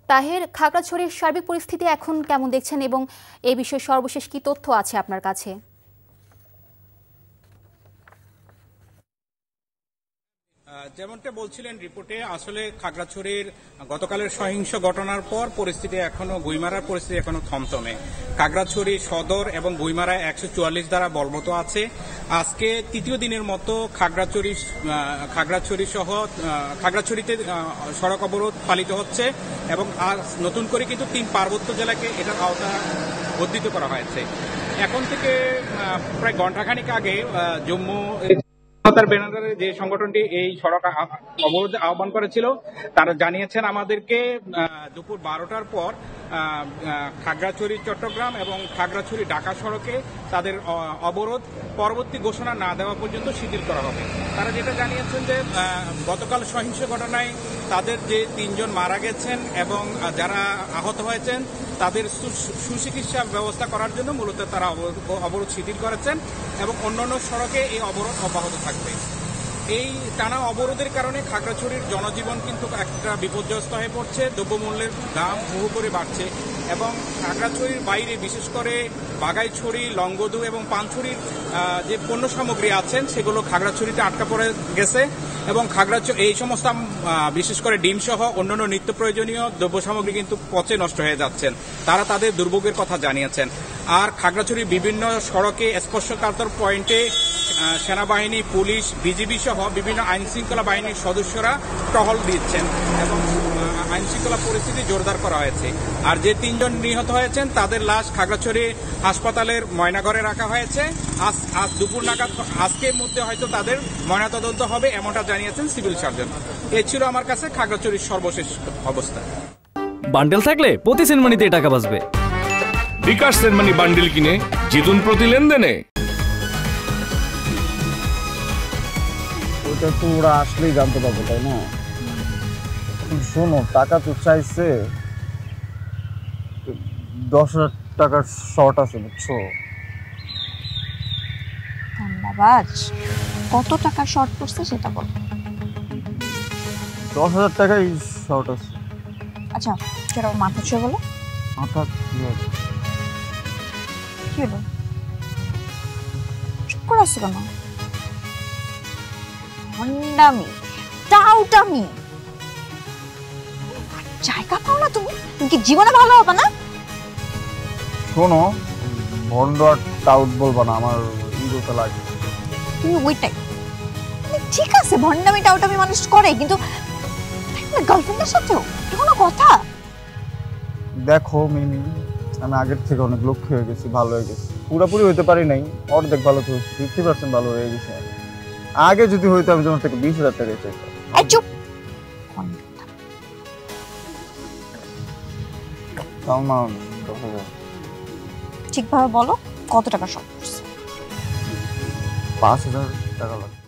তাহের, খাগড়াছড়ির সার্বিক পরিস্থিতি এখন কেমন দেখছেন এবং এই বিষয়ে সর্বশেষ কি তথ্য আছে আপনার কাছে? যেমনটা বলছিলেন রিপোর্টে, আসলে খাগড়াছড়ির গতকালের সহিংস ঘটনার পর পরিস্থিতি এখনো, গুইমারার পরিস্থিতি এখনো থমথমে। খাগড়াছড়ি সদর এবং গুইমারা 144 দ্বারা বলবৎ আছে। আজকে তৃতীয় দিনের মতো খাগড়াছড়ি সহ খাগড়াছড়িতে সড়ক অবরোধ পালিত হচ্ছে এবং আজ নতুন করে কিন্তু 3 পার্বত্য জেলাকে এটার আওতা বর্ধিত করা হয়েছে। এখন থেকে প্রায় ঘণ্টাখানিক আগে জম্মু ব্যানারে যে সংগঠনটি এই সড়ক অবরোধ আহ্বান করেছিল, তারা জানিয়েছেন আমাদেরকে দুপুর 12টার পর খাগড়াছড়ি চট্টগ্রাম এবং খাগড়াছড়ি ঢাকা সড়কে তাদের অবরোধ পরবর্তী ঘোষণা না দেওয়া পর্যন্ত শিথিল করা হবে। তারা যেটা জানিয়েছেন যে গতকাল সহিংস ঘটনায় তাদের যে 3 জন মারা গেছেন এবং যারা আহত হয়েছেন তাদের সুচিকিৎসা ব্যবস্থা করার জন্য মূলত তারা অবরোধ শিথিল করেছেন এবং অন্যান্য সড়কে এই অবরোধ অব্যাহত থাকবে। এই টানা অবরোধের কারণে খাগড়াছড়ির জনজীবন কিন্তু একটা বিপর্যস্ত হয়ে পড়ছে। দ্রব্যমূল্যের দাম বহু করে বাড়ছে এবং খাগড়াছড়ির বাইরে বিশেষ করে বাগাইছড়ি, লংগদু এবং পানছড়ির যে পণ্য সামগ্রী আছেন সেগুলো খাগড়াছড়িতে আটকা পড়ে গেছে এবং খাগড়াছড়ি এই সমস্ত বিশেষ করে ডিম সহ অন্যান্য নিত্য প্রয়োজনীয় দ্রব্য সামগ্রী কিন্তু পচে নষ্ট হয়ে যাচ্ছেন। তারা তাদের দুর্ভোগের কথা জানিয়েছেন। আর খাগড়াছড়ির বিভিন্ন সড়কে স্পর্শকাতর পয়েন্টে সেনাবাহিনী, পুলিশ, বিজিবি সহ বিভিন্ন আইন শৃঙ্খলা বাহিনীর সদস্যরা টহল দিচ্ছেন এবং আইন শৃঙ্খলা পরিস্থিতি জোরদার করা হয়েছে। আর যে 3 জন নিহত হয়েছেন তাদের লাশ খাগড়াছড়ি হাসপাতালের ময়নাঘরে রাখা হয়েছে। আজ দুপুর নাগাদ, আজকের মধ্যে হয়তো তাদের ময়নাতদন্ত হবে, এমনটা জানিয়েছেন সিভিল সার্জন। এ ছিল আমার কাছে খাগড়াছড়ির সর্বশেষ অবস্থা। বান্ডেল থাকলে প্রতি সেনমানিতে টাকা বাঁচবে। বিকাশ সেনমানি বান্ডেল কিনে জিতুন প্রতি লেনদেনে। ওটা তো ওরা আসলেই জানতে পারবো, তাই না? শোনো, টাকা তো চাইছে, 10,000 টাকার শর্ট আছে, বুঝছো? ধন্যবাদ। কত টাকা শর্ট পড়ছে সেটা বল। 10,000 টাকাই শর্ট আছে। আচ্ছা, সেটা মাথা ছুঁয়ে বলো। মাথা কি হবে? কি হলো? চুপ করে আসছো কেন? ভণ্ডামি, টাউটামি, জায়গা পাও না তুমি? তুমি কি জীবনে ভালো হবে না? শোনো, ভন্ড আর টাউট বলবা না, আমার ইগোতে লাগে। তুমি ওইটাই ঠিক আছে, ভণ্ডামি টাউটামি মানুষ করে, কিন্তু গার্লফ্রেন্ডের সাথেও কোনো কথা? দেখো মিমি, আমি আগের থেকে অনেক লক্ষ্য হয়ে গেছি, ভালো হয়ে গেছি। পুরোপুরি হইতে পারি নাই, অর্ধেক ভালো তো 50% ভালো হয়ে গেছে। আগে যদি হইতো আমি তোমার থেকে 20,000 টাকা চাইতাম। চুপ। ঠিকভাবে বলো, কত টাকা শর্ট পড়ছে? 5,000 টাকা লাগবে।